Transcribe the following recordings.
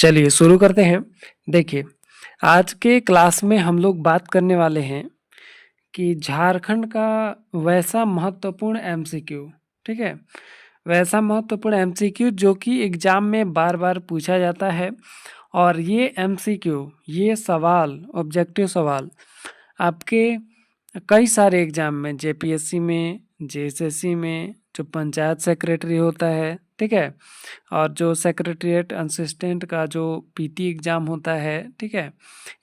चलिए शुरू करते हैं। देखिए, आज के क्लास में हम लोग बात करने वाले हैं कि झारखंड का वैसा महत्वपूर्ण एमसीक्यू, ठीक है? वैसा महत्वपूर्ण एमसीक्यू जो कि एग्ज़ाम में बार-बार पूछा जाता है और ये एमसीक्यू, ये सवाल, ऑब्जेक्टिव सवाल आपके कई सारे एग्ज़ाम में जेपीएससी में, जेएसएससी में, जो पंचायत सेक्रेटरी होता है, ठीक है? और जो सेक्रेटेरिएट असिस्टेंट का जो पीटी एग्ज़ाम होता है, ठीक है?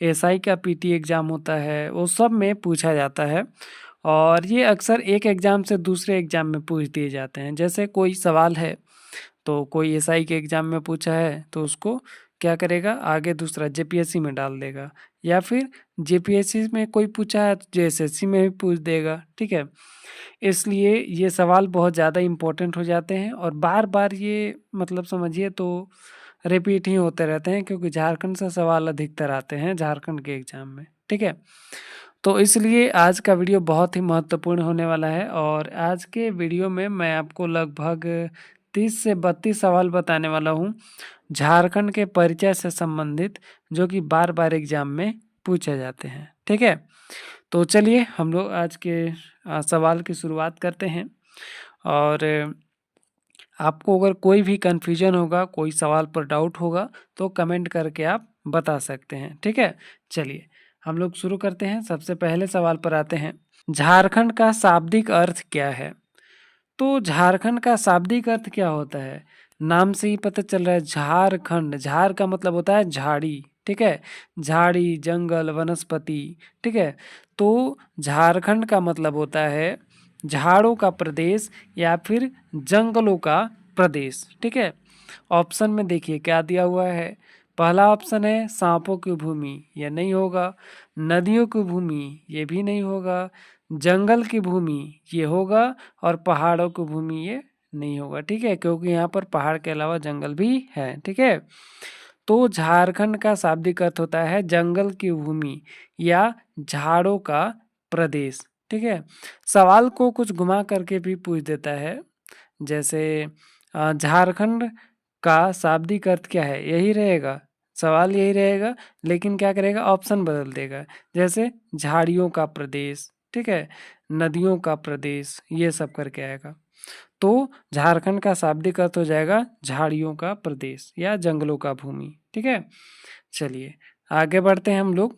एसआई का पीटी एग्ज़ाम होता है, वो सब में पूछा जाता है और ये अक्सर एक एग्ज़ाम से दूसरे एग्ज़ाम में पूछ दिए जाते हैं। जैसे कोई सवाल है, तो कोई एसआई के एग्ज़ाम में पूछा है, तो उसको क्या करेगा, आगे दूसरा जेपीएससी में डाल देगा या फिर जेपीएससी में कोई पूछा है, तो जेएसएससी में भी पूछ देगा, ठीक है? इसलिए ये सवाल बहुत ज़्यादा इम्पोर्टेंट हो जाते हैं और बार-बार ये मतलब समझिए तो रिपीट ही होते रहते हैं क्योंकि झारखंड से सवाल अधिकतर आते हैं झारखंड के एग्ज़ाम में, ठीक है? तो इसलिए आज का वीडियो बहुत ही महत्वपूर्ण होने वाला है और आज के वीडियो में मैं आपको लगभग 30 से 32 सवाल बताने वाला हूँ, झारखंड के परिचय से संबंधित, जो कि बार-बार एग्ज़ाम में पूछे जाते हैं, ठीक है? तो चलिए हम लोग आज के सवाल की शुरुआत करते हैं और आपको अगर कोई भी कन्फ्यूजन होगा, कोई सवाल पर डाउट होगा, तो कमेंट करके आप बता सकते हैं, ठीक है? चलिए हम लोग शुरू करते हैं। सबसे पहले सवाल पर आते हैं, झारखंड का शाब्दिक अर्थ क्या है? तो झारखंड का शाब्दिक अर्थ क्या होता है? नाम से ही पता चल रहा है, झारखंड, झार का मतलब होता है झाड़ी, ठीक है? झाड़ी, जंगल, वनस्पति, ठीक है? तो झारखंड का मतलब होता है झाड़ों का प्रदेश या फिर जंगलों का प्रदेश, ठीक है? ऑप्शन में देखिए क्या दिया हुआ है। पहला ऑप्शन है सांपों की भूमि, ये नहीं होगा। नदियों की भूमि, ये भी नहीं होगा। जंगल की भूमि, ये होगा। और पहाड़ों की भूमि, ये नहीं होगा, ठीक है? क्योंकि यहाँ पर पहाड़ के अलावा जंगल भी है, ठीक है? तो झारखंड का शाब्दिक अर्थ होता है जंगल की भूमि या झाड़ों का प्रदेश, ठीक है? सवाल को कुछ घुमा करके भी पूछ देता है, जैसे झारखंड का शाब्दिक अर्थ क्या है, यही रहेगा, सवाल यही रहेगा, लेकिन क्या करेगा, ऑप्शन बदल देगा, जैसे झाड़ियों का प्रदेश, ठीक है, नदियों का प्रदेश, ये सब करके आएगा। तो झारखंड का शाब्दिक अर्थ हो जाएगा झाड़ियों का प्रदेश या जंगलों का भूमि, ठीक है? चलिए आगे बढ़ते हैं हम लोग।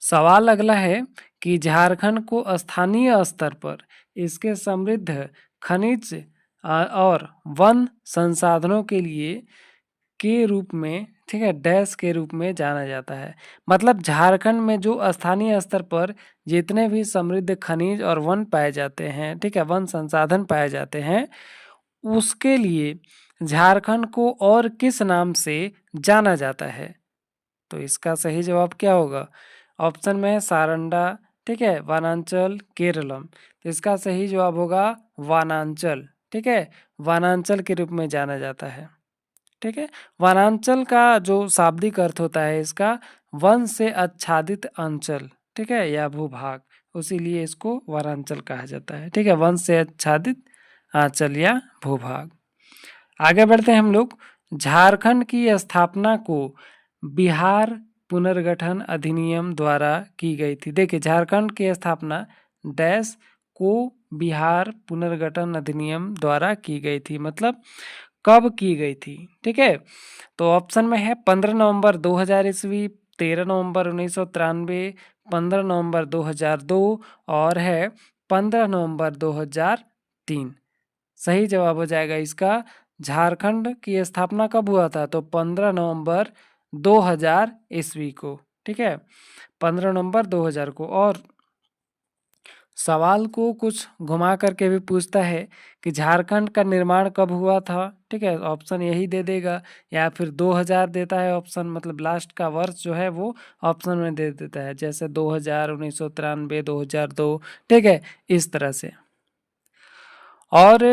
सवाल अगला है कि झारखंड को स्थानीय स्तर पर इसके समृद्ध खनिज और वन संसाधनों के रूप में, ठीक है, डैश के रूप में जाना जाता है। मतलब झारखंड में जो स्थानीय स्तर पर जितने भी समृद्ध खनिज और वन पाए जाते हैं, ठीक है, वन संसाधन पाए जाते हैं, उसके लिए झारखंड को और किस नाम से जाना जाता है? तो इसका सही जवाब क्या होगा? ऑप्शन में है सारंडा, ठीक है, वनांचल, केरलम। तो इसका सही जवाब होगा वनांचल, ठीक है? वनांचल के रूप में जाना जाता है, ठीक है? वनांचल का जो शाब्दिक अर्थ होता है इसका वन से आच्छादित अंचल, ठीक है, या भूभाग, उसीलिए इसको वनांचल कहा जाता है, ठीक है? वन से आच्छादित आंचल या भूभाग। आगे बढ़ते हैं हम लोग। झारखंड की स्थापना को बिहार पुनर्गठन अधिनियम द्वारा की गई थी। देखिए झारखंड की स्थापना डैश को बिहार पुनर्गठन अधिनियम द्वारा की गई थी, मतलब कब की गई थी, ठीक है? तो ऑप्शन में है 15 नवंबर 2000 ईस्वी, 13 नवंबर 1993, 15 नवंबर 2002 और है 15 नवंबर 2003। सही जवाब हो जाएगा इसका, झारखंड की स्थापना कब हुआ था? तो 15 नवंबर 2000 ईस्वी को, ठीक है, 15 नवंबर 2000 को। और सवाल को कुछ घुमा करके भी पूछता है कि झारखंड का निर्माण कब हुआ था, ठीक है, ऑप्शन यही दे देगा, या फिर 2000 देता है ऑप्शन, मतलब लास्ट का वर्ष जो है वो ऑप्शन में दे देता है, जैसे 2000, 1993, 2002, ठीक है, इस तरह से। और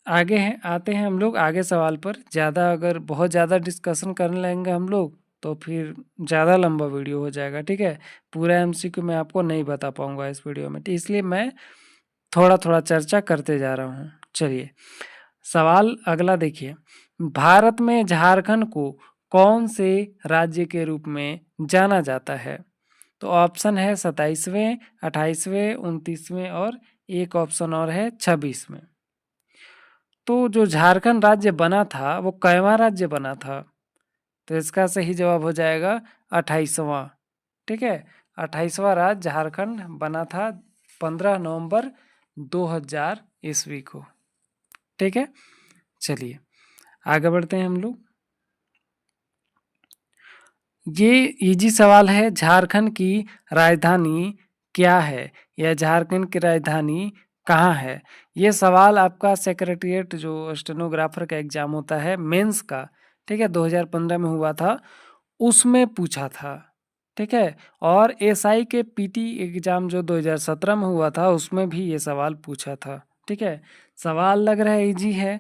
आगे हैं, आते हैं हम लोग आगे सवाल पर। ज़्यादा अगर बहुत ज़्यादा डिस्कशन करने लगेंगे हम लोग तो फिर ज़्यादा लंबा वीडियो हो जाएगा, ठीक है? पूरा एमसीक्यू मैं आपको नहीं बता पाऊंगा इस वीडियो में, तो इसलिए मैं थोड़ा थोड़ा चर्चा करते जा रहा हूँ। चलिए सवाल अगला देखिए, भारत में झारखंड को कौन से राज्य के रूप में जाना जाता है? तो ऑप्शन है 27वें, 28वें, 29वें और एक ऑप्शन और है 26वें। तो जो झारखंड राज्य बना था वो कैवां राज्य बना था? तो इसका सही जवाब हो जाएगा 28वां। ठीक है, 28वां राज्य झारखंड बना था 15 नवंबर 2000 ईस्वी को। ठीक है, चलिए आगे बढ़ते हैं हम लोग। ये इजी सवाल है, झारखंड की राजधानी क्या है या झारखंड की राजधानी कहाँ है? ये सवाल आपका सेक्रेटरीट जो स्टेनोग्राफर का एग्जाम होता है मेंस का, ठीक है, 2015 में हुआ था, उसमें पूछा था। ठीक है, और एसआई के पीटी एग्जाम जो 2017 में हुआ था उसमें भी ये सवाल पूछा था। ठीक है, सवाल लग रहा है इजी है,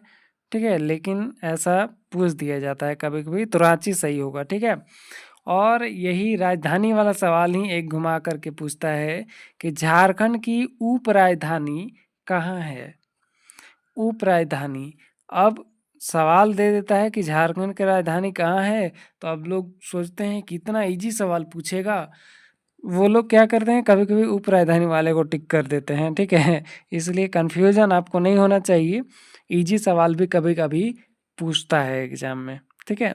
ठीक है, लेकिन ऐसा पूछ दिया जाता है कभी कभी, तो रांची सही होगा। ठीक है, और यही राजधानी वाला सवाल ही एक घुमा करके पूछता है कि झारखंड की उप राजधानी कहाँ है? उप राजधानी, अब सवाल दे देता है कि झारखंड की राजधानी कहाँ है, तो अब लोग सोचते हैं कि इतना इजी सवाल पूछेगा, वो लोग क्या करते हैं कभी कभी उप राजधानी वाले को टिक कर देते हैं। ठीक है, इसलिए कंफ्यूजन आपको नहीं होना चाहिए, इजी सवाल भी कभी कभी पूछता है एग्जाम में। ठीक है,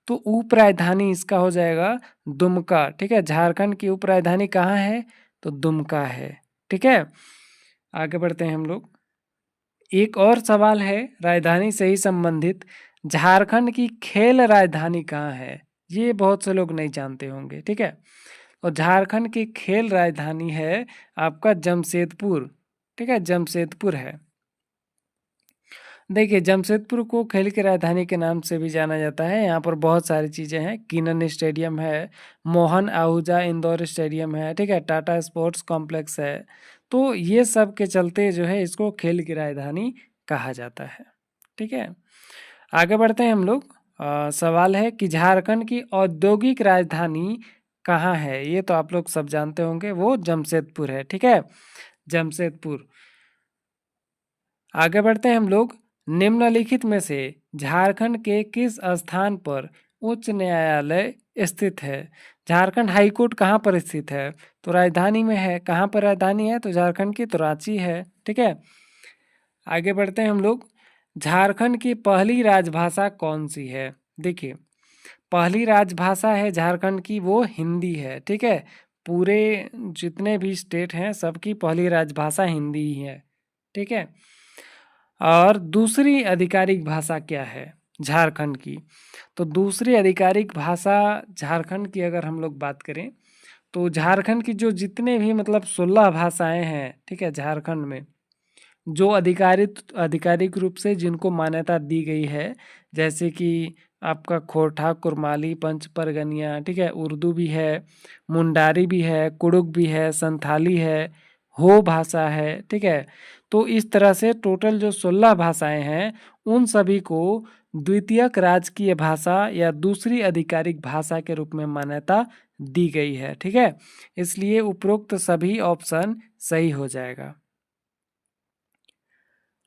तो उप राजधानी इसका हो जाएगा दुमका। ठीक है, झारखंड की उप राजधानी कहाँ है? तो दुमका है। ठीक है, आगे बढ़ते हैं हम लोग। एक और सवाल है राजधानी से ही संबंधित, झारखंड की खेल राजधानी कहाँ है? ये बहुत से लोग नहीं जानते होंगे। ठीक है, और झारखंड की खेल राजधानी है आपका जमशेदपुर। ठीक है, जमशेदपुर है। देखिए, जमशेदपुर को खेल की राजधानी के नाम से भी जाना जाता है। यहाँ पर बहुत सारी चीज़ें हैं, किनन स्टेडियम है, मोहन आहूजा इंदौर स्टेडियम है, ठीक है, टाटा स्पोर्ट्स कॉम्प्लेक्स है। तो ये सब के चलते जो है इसको खेल की राजधानी कहा जाता है। ठीक है, आगे बढ़ते हैं हम लोग। सवाल है कि झारखंड की औद्योगिक राजधानी कहाँ है? ये तो आप लोग सब जानते होंगे, वो जमशेदपुर है। ठीक है, जमशेदपुर। आगे बढ़ते हैं हम लोग। निम्नलिखित में से झारखंड के किस स्थान पर उच्च न्यायालय स्थित है? झारखंड हाई कोर्ट कहाँ पर स्थित है? तो राजधानी में है। कहाँ पर राजधानी है? तो झारखंड की तो रांची है। ठीक है, आगे बढ़ते हैं हम लोग। झारखंड की पहली राजभाषा कौन सी है? देखिए, पहली राजभाषा है झारखंड की वो हिंदी है। ठीक है, पूरे जितने भी स्टेट हैं सबकी पहली राजभाषा हिंदी ही है। ठीक है, और दूसरी आधिकारिक भाषा क्या है झारखंड की? तो दूसरी आधिकारिक भाषा झारखंड की अगर हम लोग बात करें तो झारखंड की जो जितने भी मतलब 16 भाषाएं हैं, ठीक है, झारखंड में जो आधिकारिक रूप से जिनको मान्यता दी गई है, जैसे कि आपका खोरठा, कुरमाली, पंच परगनिया, ठीक है, उर्दू भी है, मुंडारी भी है, कुड़ुक भी है, संथाली है, हो भाषा है। ठीक है, तो इस तरह से टोटल जो 16 भाषाएं हैं उन सभी को द्वितीयक राजकीय भाषा या दूसरी आधिकारिक भाषा के रूप में मान्यता दी गई है। ठीक है, इसलिए उपरोक्त सभी ऑप्शन सही हो जाएगा।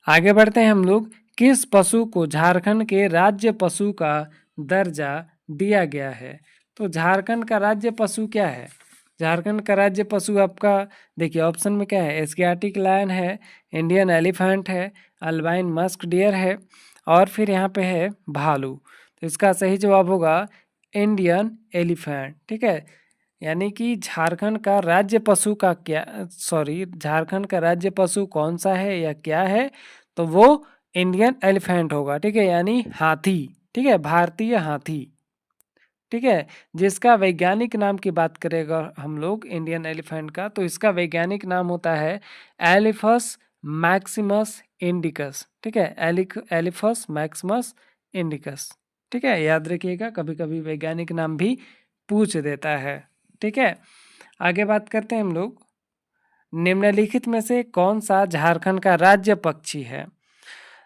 आगे बढ़ते हैं हम लोग। किस पशु को झारखंड के राज्य पशु का दर्जा दिया गया है? तो झारखंड का राज्य पशु क्या है? झारखंड का राज्य पशु आपका देखिए ऑप्शन में क्या है, एशियाटिक लायन है, इंडियन एलिफेंट है, अल्बाइन मस्क डियर है, और फिर यहाँ पे है भालू। तो इसका सही जवाब होगा इंडियन एलिफेंट। ठीक है, यानी कि झारखंड का राज्य पशु का क्या, सॉरी, झारखंड का राज्य पशु कौन सा है या क्या है? तो वो इंडियन एलिफेंट होगा। ठीक है, यानी हाथी। ठीक है, भारतीय हाथी। ठीक है, जिसका वैज्ञानिक नाम की बात करेगा हम लोग इंडियन एलिफेंट का, तो इसका वैज्ञानिक नाम होता है एलिफस मैक्सिमस इंडिकस। ठीक है, एलिफस मैक्सिमस इंडिकस। ठीक है, याद रखिएगा, कभी कभी वैज्ञानिक नाम भी पूछ देता है। ठीक है, आगे बात करते हैं हम लोग। निम्नलिखित में से कौन सा झारखंड का राज्य पक्षी है?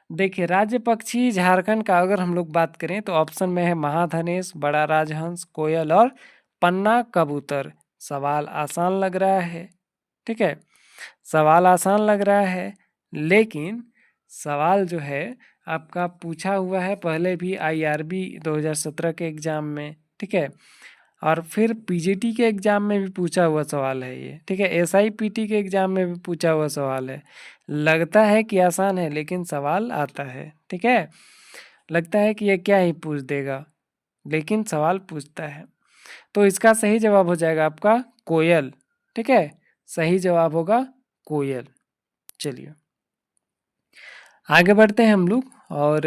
देखिए, राज्य पक्षी झारखंड का अगर हम लोग बात करें तो ऑप्शन में है महाधनेश, बड़ा राजहंस, कोयल और पन्ना कबूतर। सवाल आसान लग रहा है। ठीक है, सवाल आसान लग रहा है, लेकिन सवाल जो है आपका पूछा हुआ है पहले भी IRB 2017 के एग्ज़ाम में, ठीक है, और फिर PGT के एग्ज़ाम में भी पूछा हुआ सवाल है ये, ठीक है, SIPT के एग्ज़ाम में भी पूछा हुआ सवाल है। लगता है कि आसान है लेकिन सवाल आता है, ठीक है, लगता है कि ये क्या ही पूछ देगा, लेकिन सवाल पूछता है। तो इसका सही जवाब हो जाएगा आपका कोयल, ठीक है, सही जवाब होगा कोयल। चलिए आगे बढ़ते हैं हम लोग, और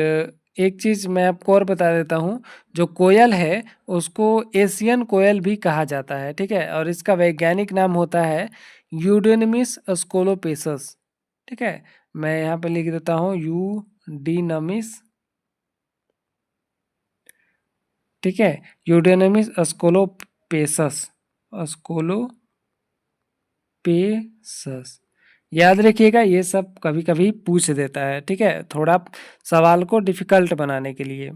एक चीज़ मैं आपको और बता देता हूँ, जो कोयल है उसको एशियन कोयल भी कहा जाता है, ठीक है, और इसका वैज्ञानिक नाम होता है यूडेनमिस स्कोलोपेसस, ठीक है, मैं यहाँ पे लिख देता हूँ यूडीनमिस, ठीक है, यूडेनमिस स्कोलोपेसस, स्कोलोपेसस, याद रखिएगा ये सब कभी कभी पूछ देता है, ठीक है, थोड़ा सवाल को डिफिकल्ट बनाने के लिए।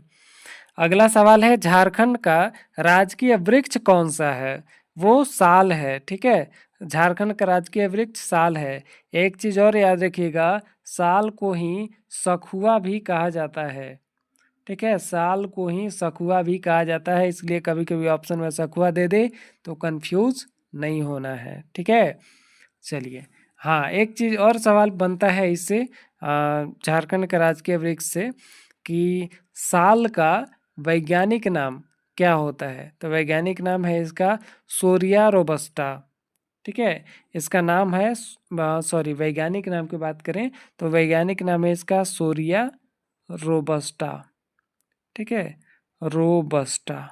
अगला सवाल है झारखंड का राजकीय वृक्ष कौन सा है? वो साल है, ठीक है, झारखंड का राजकीय वृक्ष साल है। एक चीज और याद रखिएगा, साल को ही सखुआ भी कहा जाता है, ठीक है, साल को ही सखुआ भी कहा जाता है, इसलिए कभी कभी ऑप्शन में सखुआ दे दे तो कंफ्यूज नहीं होना है, ठीक है। चलिए हाँ, एक चीज़ और सवाल बनता है इससे, झारखंड का राजकीय वृक्ष से, कि साल का वैज्ञानिक नाम क्या होता है? तो वैज्ञानिक नाम है इसका सोरिया रोबस्टा, ठीक है, इसका नाम है, सॉरी, वैज्ञानिक नाम की बात करें तो वैज्ञानिक नाम है इसका सोरिया रोबस्टा, ठीक है, रोबस्टा।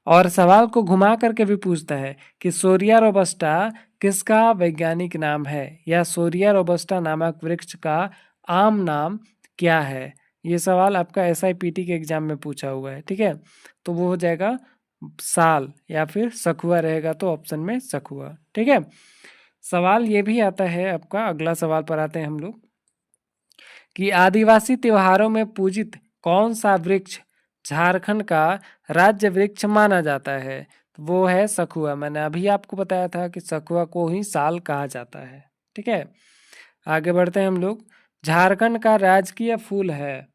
और सवाल को घुमा करके भी पूछता है कि सोरिया रोबस्टा किसका वैज्ञानिक नाम है, या सोरिया रोबस्टा नामक वृक्ष का आम नाम क्या है? ये सवाल आपका SIPT के एग्जाम में पूछा हुआ है, ठीक है, तो वो हो जाएगा साल, या फिर सखुआ रहेगा तो ऑप्शन में सखुआ, ठीक है। सवाल ये भी आता है आपका, अगला सवाल पर आते हैं हम लोग, कि आदिवासी त्योहारों में पूजित कौन सा वृक्ष झारखंड का राज्य वृक्ष माना जाता है? तो वो है सखुआ। मैंने अभी आपको बताया था कि सखुआ को ही साल कहा जाता है, ठीक है। आगे बढ़ते हैं हम लोग, झारखंड का राजकीय फूल है,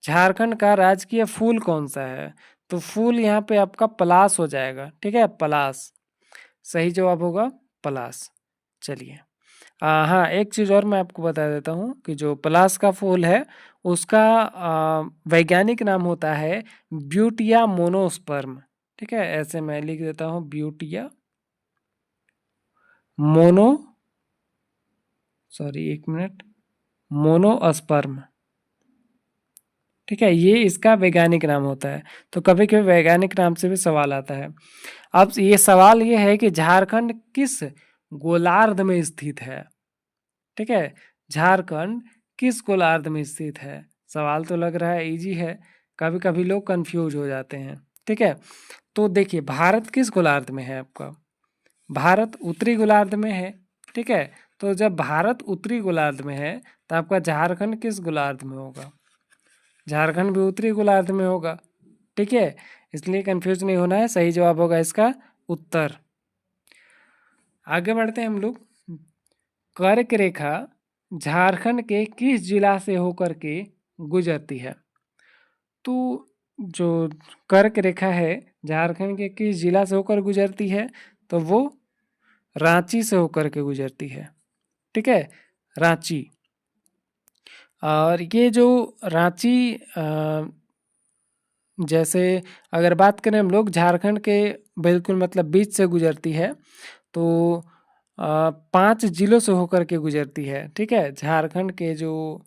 झारखंड का राजकीय फूल कौन सा है? तो फूल यहाँ पे आपका पलास हो जाएगा, ठीक है, पलास, सही जवाब होगा पलास। चलिए हाँ, एक चीज़ और मैं आपको बता देता हूँ कि जो पलास का फूल है उसका वैज्ञानिक नाम होता है ब्यूटिया मोनोस्पर्म, ठीक है, ऐसे मैं लिख देता हूँ ब्यूटिया मोनो, सॉरी एक मिनट, मोनोस्पर्म, ठीक है, ये इसका वैज्ञानिक नाम होता है। तो कभी कभी वैज्ञानिक नाम से भी सवाल आता है। अब ये सवाल ये है कि झारखंड किस गोलार्ध में स्थित है, ठीक है, झारखंड किस गोलार्ध में स्थित है? सवाल तो लग रहा है इजी है, कभी कभी लोग कंफ्यूज हो जाते हैं, ठीक है। तो देखिए भारत किस गोलार्ध में है आपका? भारत उत्तरी गोलार्ध में है, ठीक है, तो जब भारत उत्तरी गोलार्ध में है तो आपका झारखंड किस गोलार्ध में होगा? झारखंड भी उत्तरी गोलार्ध में होगा, ठीक है, इसलिए कंफ्यूज नहीं होना है, सही जवाब होगा इसका उत्तर। आगे बढ़ते हैं हम लोग, कर्क रेखा झारखंड के किस जिला से होकर के गुजरती है? तो जो कर्क रेखा है झारखंड के किस जिला से होकर गुजरती है? तो वो रांची से होकर के गुजरती है, ठीक है, रांची। और ये जो रांची जैसे अगर बात करें हम लोग झारखंड के बिल्कुल मतलब बीच से गुजरती है, तो 5 जिलों से होकर के गुजरती है, ठीक है, झारखंड के जो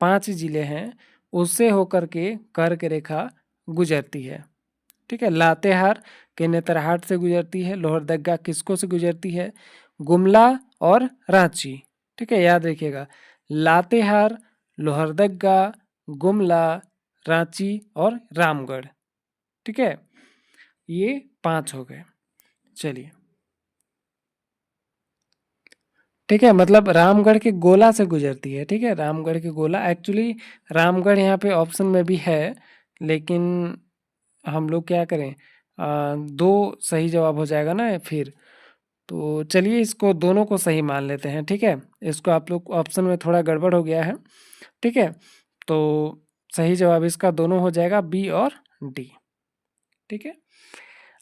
5 जिले हैं उससे होकर के कर्क रेखा गुजरती है, ठीक है। लातेहार के नेतरहाट से गुजरती है, लोहरदगा किसको से गुजरती है? गुमला और रांची, ठीक है, याद रखिएगा, लातेहार, लोहरदगा, गुमला, रांची और रामगढ़, ठीक है, ये 5 हो गए। चलिए ठीक है, मतलब रामगढ़ के गोला से गुजरती है, ठीक है, रामगढ़ के गोला, एक्चुअली रामगढ़ यहाँ पे ऑप्शन में भी है, लेकिन हम लोग क्या करें, 2 सही जवाब हो जाएगा ना फिर, तो चलिए इसको दोनों को सही मान लेते हैं, ठीक है। इसको आप लोग ऑप्शन में थोड़ा गड़बड़ हो गया है, ठीक है। तो सही जवाब इसका दोनों हो जाएगा, बी और डी, ठीक है।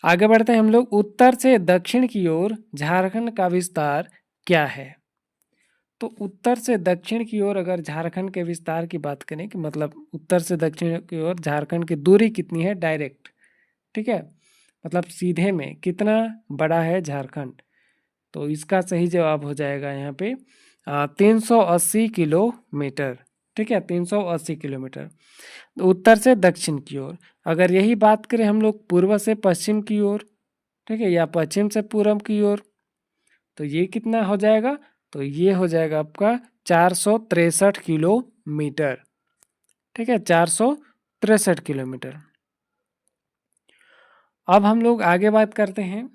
आगे बढ़ते हैं हम लोग। उत्तर से दक्षिण की ओर झारखंड का विस्तार क्या है? तो उत्तर से दक्षिण की ओर अगर झारखंड के विस्तार की बात करें कि मतलब उत्तर से दक्षिण की ओर झारखंड की दूरी कितनी है डायरेक्ट, ठीक है, मतलब सीधे में कितना बड़ा है झारखंड, तो इसका सही जवाब हो जाएगा यहाँ पे 380 किलोमीटर, ठीक है, 380 किलोमीटर उत्तर से दक्षिण की ओर। अगर यही बात करें हम लोग पूर्व से पश्चिम की ओर, ठीक है, या पश्चिम से पूर्व की ओर, तो ये कितना हो जाएगा? तो ये हो जाएगा आपका 463 किलोमीटर, ठीक है, 463 किलोमीटर। अब हम लोग आगे बात करते हैं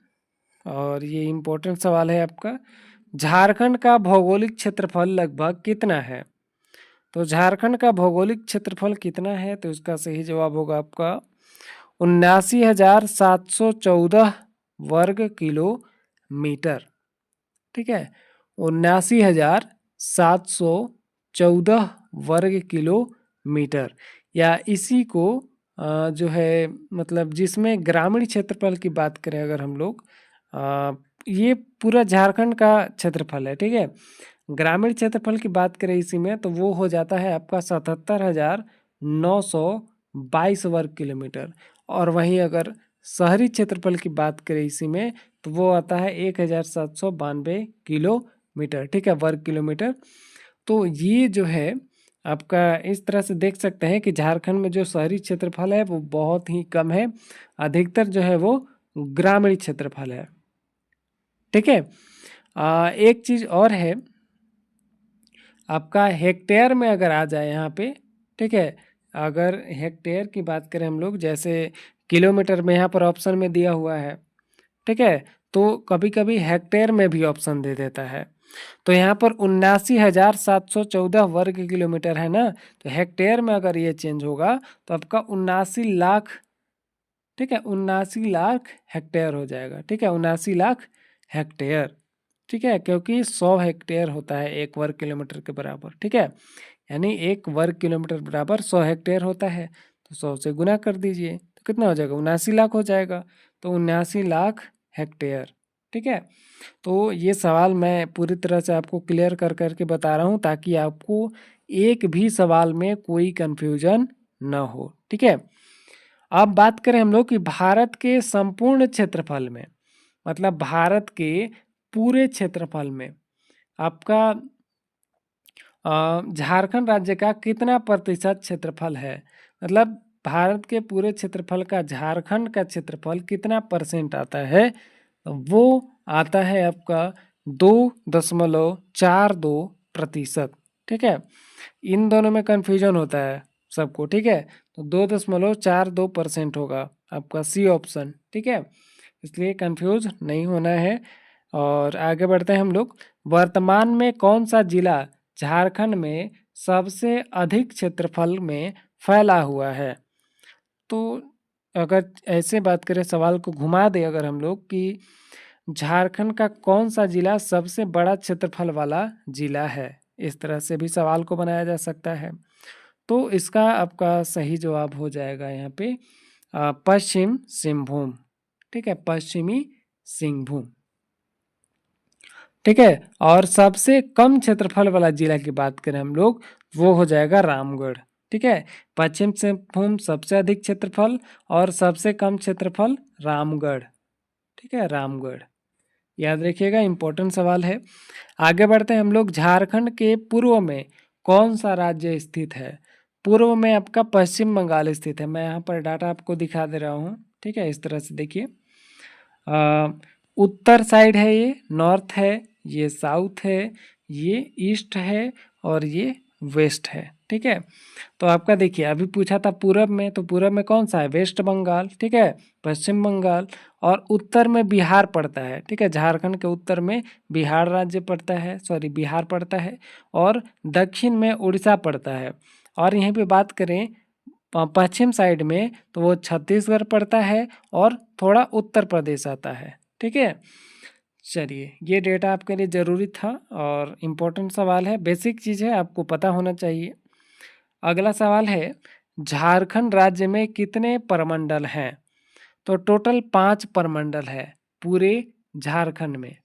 और ये इम्पोर्टेंट सवाल है आपका। झारखंड का भौगोलिक क्षेत्रफल लगभग कितना है? तो झारखंड का भौगोलिक क्षेत्रफल कितना है? तो इसका सही जवाब होगा आपका 79,714 वर्ग किलोमीटर, ठीक है, 79,714 वर्ग किलोमीटर। या इसी को जो है मतलब जिसमें ग्रामीण क्षेत्रफल की बात करें अगर हम लोग, ये पूरा झारखंड का क्षेत्रफल है, ठीक है। ग्रामीण क्षेत्रफल की बात करें इसी में तो वो हो जाता है आपका 77,922 वर्ग किलोमीटर। और वहीं अगर शहरी क्षेत्रफल की बात करें इसी में तो वो आता है 1,792 किलोमीटर, ठीक है, वर्ग किलोमीटर। तो ये जो है आपका इस तरह से देख सकते हैं कि झारखंड में जो शहरी क्षेत्रफल है वो बहुत ही कम है, अधिकतर जो है वो ग्रामीण क्षेत्रफल है, ठीक है। एक चीज और है आपका हेक्टेयर में अगर आ जाए यहाँ पे, ठीक है, अगर हेक्टेयर की बात करें हम लोग, जैसे किलोमीटर में यहाँ पर ऑप्शन में दिया हुआ है, ठीक है, तो कभी कभी हेक्टेयर में भी ऑप्शन दे देता है। तो यहाँ पर 79,714 वर्ग किलोमीटर है ना, तो हेक्टेयर में अगर ये चेंज होगा तो आपका 79 लाख, ठीक है, 79 लाख हेक्टेयर हो जाएगा, ठीक है, 79 लाख हेक्टेयर, ठीक है, क्योंकि 100 हेक्टेयर होता है 1 वर्ग किलोमीटर के बराबर, ठीक है, यानी 1 वर्ग किलोमीटर बराबर 100 हेक्टेयर होता है। तो 100 से गुना कर दीजिए तो कितना हो जाएगा? 79 लाख हो जाएगा। तो 79 लाख हेक्टेयर, ठीक है। तो ये सवाल मैं पूरी तरह से आपको क्लियर कर करके बता रहा हूँ ताकि आपको एक भी सवाल में कोई कंफ्यूजन ना हो, ठीक है। अब बात करें हम लोग कि भारत के संपूर्ण क्षेत्रफल में, मतलब भारत के पूरे क्षेत्रफल में आपका झारखंड राज्य का कितना प्रतिशत क्षेत्रफल है? मतलब भारत के पूरे क्षेत्रफल का झारखंड का क्षेत्रफल कितना परसेंट आता है? वो आता है आपका 2.42%, ठीक है। इन दोनों में कंफ्यूजन होता है सबको, ठीक है, तो 2.42% होगा आपका सी ऑप्शन, ठीक है, इसलिए कंफ्यूज नहीं होना है। और आगे बढ़ते हैं हम लोग। वर्तमान में कौन सा जिला झारखंड में सबसे अधिक क्षेत्रफल में फैला हुआ है? तो अगर ऐसे बात करें, सवाल को घुमा दे अगर हम लोग कि झारखंड का कौन सा जिला सबसे बड़ा क्षेत्रफल वाला जिला है, इस तरह से भी सवाल को बनाया जा सकता है। तो इसका आपका सही जवाब हो जाएगा यहाँ पे पश्चिम सिंहभूम, ठीक है, पश्चिमी सिंहभूम, ठीक है। और सबसे कम क्षेत्रफल वाला जिला की बात करें हम लोग, वो हो जाएगा रामगढ़, ठीक है। पश्चिम सिंहभूम सबसे अधिक क्षेत्रफल और सबसे कम क्षेत्रफल रामगढ़, ठीक है, रामगढ़, याद रखिएगा, इंपॉर्टेंट सवाल है। आगे बढ़ते हैं हम लोग। झारखंड के पूर्व में कौन सा राज्य स्थित है? पूर्व में आपका पश्चिम बंगाल स्थित है। मैं यहाँ पर डाटा आपको दिखा दे रहा हूँ, ठीक है, इस तरह से देखिए, उत्तर साइड है, ये नॉर्थ है, ये साउथ है, ये ईस्ट है और ये वेस्ट है, ठीक है। तो आपका देखिए अभी पूछा था पूरब में, तो पूरब में कौन सा है? वेस्ट बंगाल, ठीक है, पश्चिम बंगाल। और उत्तर में बिहार पड़ता है, ठीक है, झारखंड के उत्तर में बिहार राज्य पड़ता है, सॉरी बिहार पड़ता है। और दक्षिण में उड़ीसा पड़ता है। और यहीं पे बात करें पश्चिम साइड में तो वो छत्तीसगढ़ पड़ता है और थोड़ा उत्तर प्रदेश आता है, ठीक है। चलिए, ये डेटा आपके लिए ज़रूरी था और इम्पोर्टेंट सवाल है, बेसिक चीज़ है, आपको पता होना चाहिए। अगला सवाल है, झारखंड राज्य में कितने प्रमंडल हैं? तो टोटल 5 प्रमंडल है पूरे झारखंड में।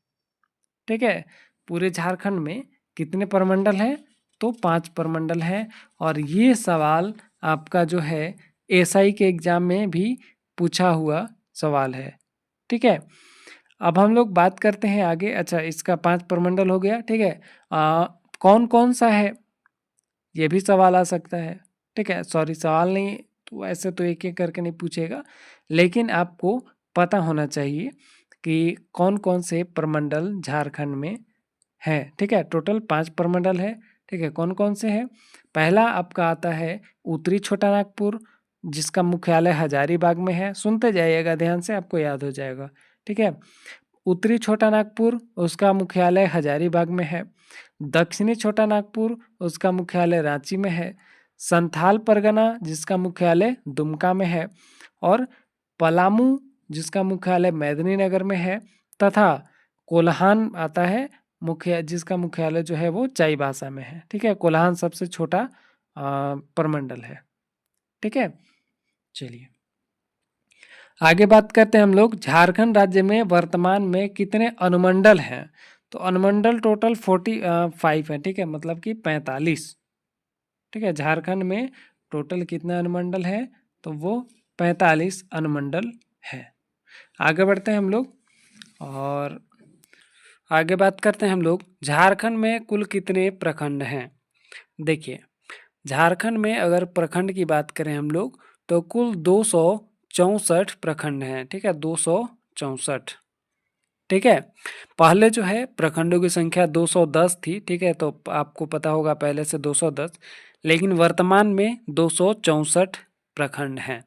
ठीक है, पूरे झारखंड में कितने प्रमंडल हैं? तो 5 प्रमंडल हैं। और ये सवाल आपका जो है एसआई के एग्जाम में भी पूछा हुआ सवाल है। ठीक है, अब हम लोग बात करते हैं आगे। अच्छा, इसका 5 प्रमंडल हो गया। ठीक है, कौन कौन सा है, ये भी सवाल आ सकता है। ठीक है, सॉरी, सवाल नहीं तो ऐसे तो एक एक करके नहीं पूछेगा, लेकिन आपको पता होना चाहिए कि कौन कौन से प्रमंडल झारखंड में है। ठीक है, टोटल 5 प्रमंडल है। ठीक है, कौन कौन से हैं? पहला आपका आता है उत्तरी छोटा नागपुर, जिसका मुख्यालय हजारीबाग में है। सुनते जाइएगा ध्यान से, आपको याद हो जाएगा। ठीक है, उत्तरी छोटा नागपुर, उसका मुख्यालय हजारीबाग में है। दक्षिणी छोटा नागपुर, उसका मुख्यालय रांची में है। संथाल परगना, जिसका मुख्यालय दुमका में है। और पलामू, जिसका मुख्यालय मेदिनीनगर में है। तथा कोल्हान आता है जिसका मुख्यालय जो है वो चाईबासा में है। ठीक है, कोल्हान सबसे छोटा प्रमंडल है। ठीक है, चलिए आगे बात करते हैं हम लोग। झारखंड राज्य में वर्तमान में कितने अनुमंडल हैं? तो अनुमंडल टोटल 45 है। ठीक है, मतलब कि 45। ठीक है, झारखंड में टोटल कितने अनुमंडल है? तो वो 45 अनुमंडल है। आगे बढ़ते हैं हम लोग और आगे बात करते हैं हम लोग, झारखंड में कुल कितने प्रखंड हैं? देखिए, झारखंड में अगर प्रखंड की बात करें हम लोग, तो कुल 264 प्रखंड हैं। ठीक है, 264। ठीक है, पहले जो है प्रखंडों की संख्या 210 थी। ठीक है, तो आपको पता होगा पहले से 210, लेकिन वर्तमान में 264 प्रखंड हैं।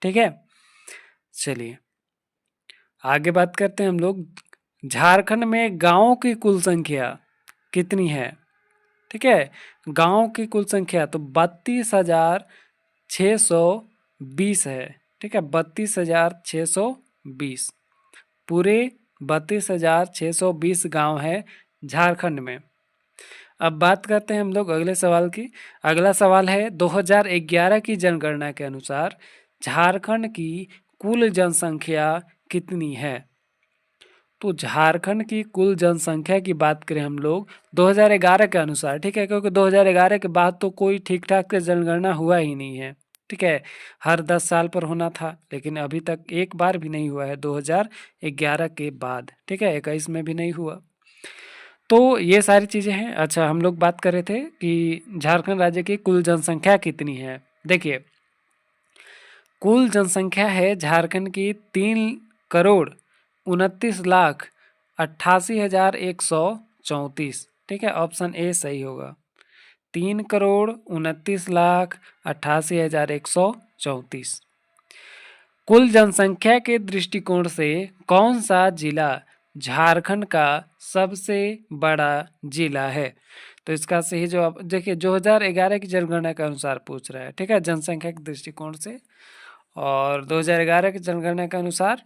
ठीक है, चलिए आगे बात करते हैं हम लोग। झारखंड में गांवों की कुल संख्या कितनी है? ठीक है, गांव की कुल संख्या तो 32,620 है। ठीक है, 32,620, पूरे 32,620 गांव है झारखंड में। अब बात करते हैं हम लोग अगले सवाल की। अगला सवाल है, 2011 की जनगणना के अनुसार झारखंड की कुल जनसंख्या कितनी है? तो झारखंड की कुल जनसंख्या की बात करें हम लोग 2011 के अनुसार। ठीक है, क्योंकि 2011 के बाद तो कोई ठीक ठाक से जनगणना हुआ ही नहीं है। ठीक है, हर 10 साल पर होना था, लेकिन अभी तक एक बार भी नहीं हुआ है 2011 के बाद। ठीक है, 21 में भी नहीं हुआ। तो ये सारी चीज़ें हैं। अच्छा, हम लोग बात कर रहे थे कि झारखंड राज्य की कुल जनसंख्या कितनी है। देखिए, कुल जनसंख्या है झारखंड की 3,29,88,134। ठीक है, ऑप्शन ए सही होगा। 3,29,88,134। कुल जनसंख्या के दृष्टिकोण से कौन सा जिला झारखंड का सबसे बड़ा जिला है? तो इसका सही जवाब देखिए, 2011 की जनगणना के अनुसार पूछ रहा है। ठीक है, जनसंख्या के दृष्टिकोण से, और 2011 की जनगणना के अनुसार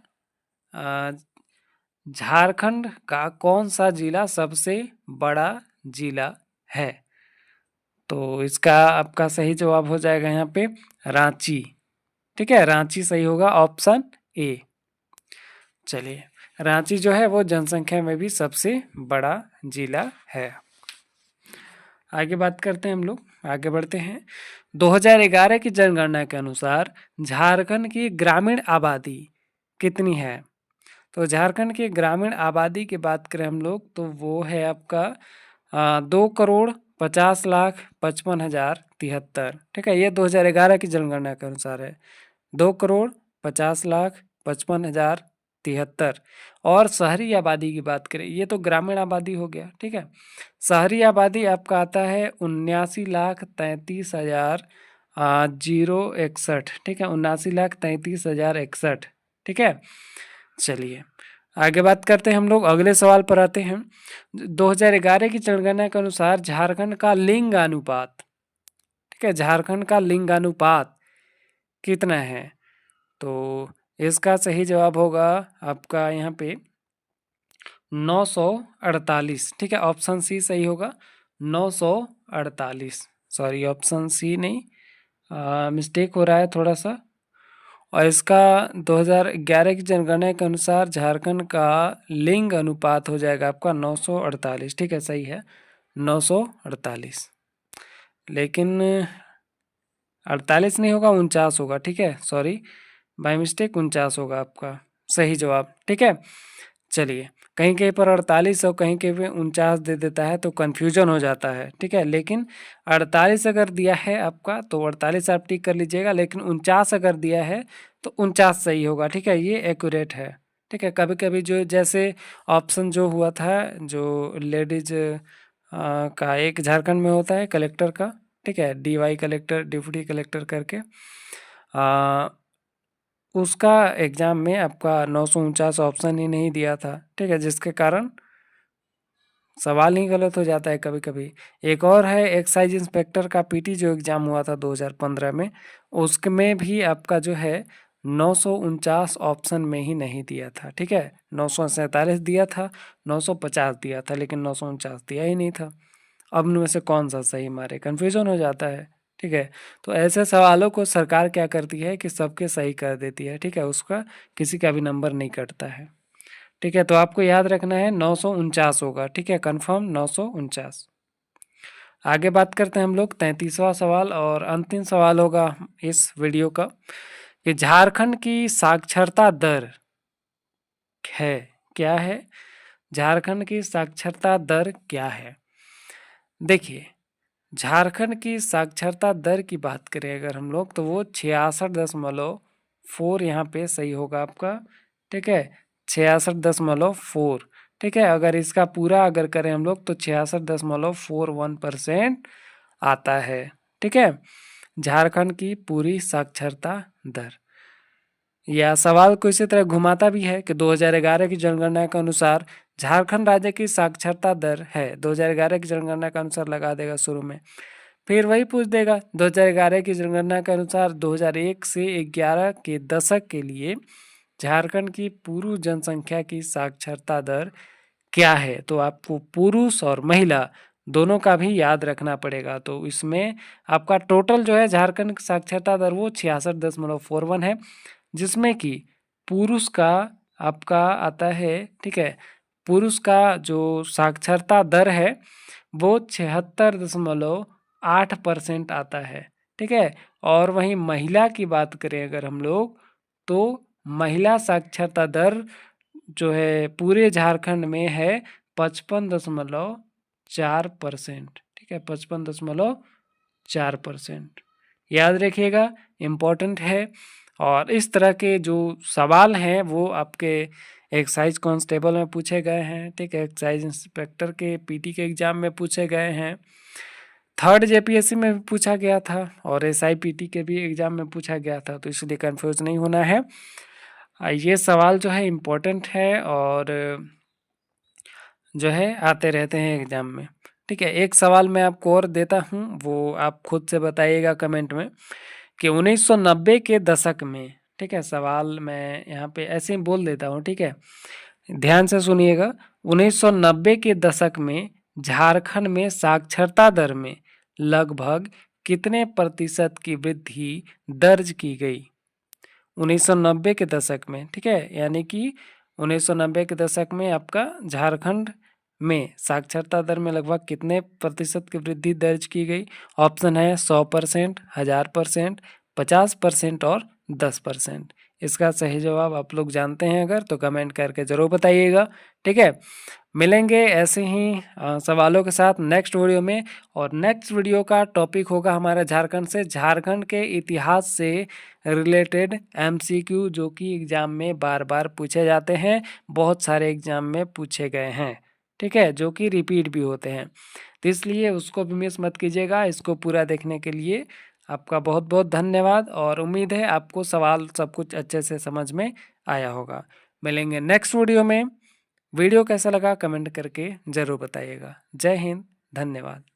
झारखंड का कौन सा जिला सबसे बड़ा जिला है? तो इसका आपका सही जवाब हो जाएगा यहाँ पे रांची। ठीक है, रांची सही होगा, ऑप्शन ए। चलिए, रांची जो है वो जनसंख्या में भी सबसे बड़ा जिला है। आगे बात करते हैं हम लोग, आगे बढ़ते हैं। 2011 की जनगणना के अनुसार झारखंड की ग्रामीण आबादी कितनी है? तो झारखंड की ग्रामीण आबादी की बात करें हम लोग, तो वो है आपका 2,50,55,073। ठीक है, ये 2011 की जनगणना के अनुसार है, 2,50,55,073। और शहरी आबादी की बात करें, ये तो ग्रामीण आबादी हो गया। ठीक है, शहरी आबादी आपका आता है 79,33,061। ठीक है, 79,33,061। ठीक है, चलिए आगे बात करते हैं हम लोग, अगले सवाल पर आते हैं। 2011 की जनगणना के अनुसार झारखंड का लिंगानुपात, ठीक है, झारखंड का लिंगानुपात कितना है? तो इसका सही जवाब होगा आपका यहाँ पे 948, ठीक है, ऑप्शन सी सही होगा 948, सॉरी ऑप्शन सी नहीं, मिस्टेक हो रहा है थोड़ा सा। और इसका 2011 की जनगणना के अनुसार झारखंड का लिंग अनुपात हो जाएगा आपका 948, ठीक है, सही है 948, लेकिन 48 नहीं होगा, 49 होगा, ठीक है, सॉरी बाय मिस्टेक 49 होगा आपका सही जवाब, ठीक है। चलिए, कहीं कहीं पर 48 और कहीं कहीं पे 49 दे देता है तो कन्फ्यूजन हो जाता है, ठीक है, लेकिन 48 अगर दिया है आपका तो 48 आप टिक कर लीजिएगा, लेकिन 49 अगर दिया है तो 49 सही होगा, ठीक है, ये एक्यूरेट है, ठीक है। कभी कभी जो जैसे ऑप्शन जो हुआ था, जो लेडीज का एक झारखंड में होता है कलेक्टर का, ठीक है, DY कलेक्टर, डिप्टी कलेक्टर करके, उसका एग्ज़ाम में आपका 949 ऑप्शन ही नहीं दिया था, ठीक है, जिसके कारण सवाल ही गलत हो जाता है कभी कभी। एक और है एक्साइज इंस्पेक्टर का PT जो एग्ज़ाम हुआ था 2015 में, उसमें भी आपका जो है 949 ऑप्शन में ही नहीं दिया था, ठीक है, 947 दिया था, 950 दिया था, लेकिन 949 दिया ही नहीं था। अब इनमें से कौन सा सही मारे, कन्फ्यूजन हो जाता है, ठीक है। तो ऐसे सवालों को सरकार क्या करती है कि सबके सही कर देती है, ठीक है, उसका किसी का भी नंबर नहीं कटता है, ठीक है। तो आपको याद रखना है 949 होगा, ठीक है, कंफर्म 949। आगे बात करते हैं हम लोग 33वां सवाल, और अंतिम सवाल होगा इस वीडियो का, कि झारखंड की साक्षरता दर है क्या है, झारखंड की साक्षरता दर क्या है। देखिए, झारखंड की साक्षरता दर की बात करें अगर हम लोग, तो वो 66.4 यहाँ पे सही होगा आपका, ठीक है, 66.4, ठीक है। अगर इसका पूरा अगर करें हम लोग तो 66.41% आता है, ठीक है, झारखंड की पूरी साक्षरता दर। या सवाल को इसी तरह घुमाता भी है कि 2011 की जनगणना के अनुसार झारखंड राज्य की साक्षरता दर है, 2011 की जनगणना के अनुसार लगा देगा शुरू में, फिर वही पूछ देगा 2011 की जनगणना के अनुसार 2001 से 11 के दशक के लिए झारखंड की पूर्ण जनसंख्या की साक्षरता दर क्या है। तो आपको पुरुष और महिला दोनों का भी याद रखना पड़ेगा। तो इसमें आपका टोटल जो है झारखंड की साक्षरता दर वो 66.41 है, जिसमें कि पुरुष का आपका आता है, ठीक है, पुरुष का जो साक्षरता दर है वो 76.8% आता है, ठीक है। और वहीं महिला की बात करें अगर हम लोग, तो महिला साक्षरता दर जो है पूरे झारखंड में है 55.4%, ठीक है, 55.4%, याद रखिएगा, इम्पोर्टेंट है। और इस तरह के जो सवाल हैं वो आपके एक्साइज कांस्टेबल में पूछे गए हैं, ठीक है, एक्साइज इंस्पेक्टर के PT के एग्ज़ाम में पूछे गए हैं, 3rd JPSC में भी पूछा गया था, और SIPT के भी एग्ज़ाम में पूछा गया था, तो इसलिए कंफ्यूज नहीं होना है। ये सवाल जो है इम्पोर्टेंट है और जो है आते रहते हैं एग्ज़ाम में, ठीक है। एक सवाल मैं आपको और देता हूँ, वो आप खुद से बताइएगा कमेंट में, कि 1990 के दशक में, ठीक है, सवाल मैं यहाँ पे ऐसे ही बोल देता हूँ, ठीक है, ध्यान से सुनिएगा, 1990 के दशक में झारखंड में साक्षरता दर में लगभग कितने प्रतिशत की वृद्धि दर्ज की गई 1990 के दशक में, ठीक है, यानी कि 1990 के दशक में आपका झारखंड में साक्षरता दर में लगभग कितने प्रतिशत की वृद्धि दर्ज की गई। ऑप्शन है 100%, 1000%, 50% और 10%। इसका सही जवाब आप लोग जानते हैं अगर तो कमेंट करके ज़रूर बताइएगा, ठीक है। मिलेंगे ऐसे ही सवालों के साथ नेक्स्ट वीडियो में, और नेक्स्ट वीडियो का टॉपिक होगा हमारा झारखंड से, झारखंड के इतिहास से रिलेटेड MCQ, जो कि एग्ज़ाम में बार बार पूछे जाते हैं, बहुत सारे एग्ज़ाम में पूछे गए हैं, ठीक है, जो कि रिपीट भी होते हैं, तो इसलिए उसको भी मिस मत कीजिएगा। इसको पूरा देखने के लिए आपका बहुत बहुत धन्यवाद, और उम्मीद है आपको सवाल सब कुछ अच्छे से समझ में आया होगा। मिलेंगे नेक्स्ट वीडियो में। वीडियो कैसा लगा कमेंट करके ज़रूर बताइएगा। जय हिंद, धन्यवाद।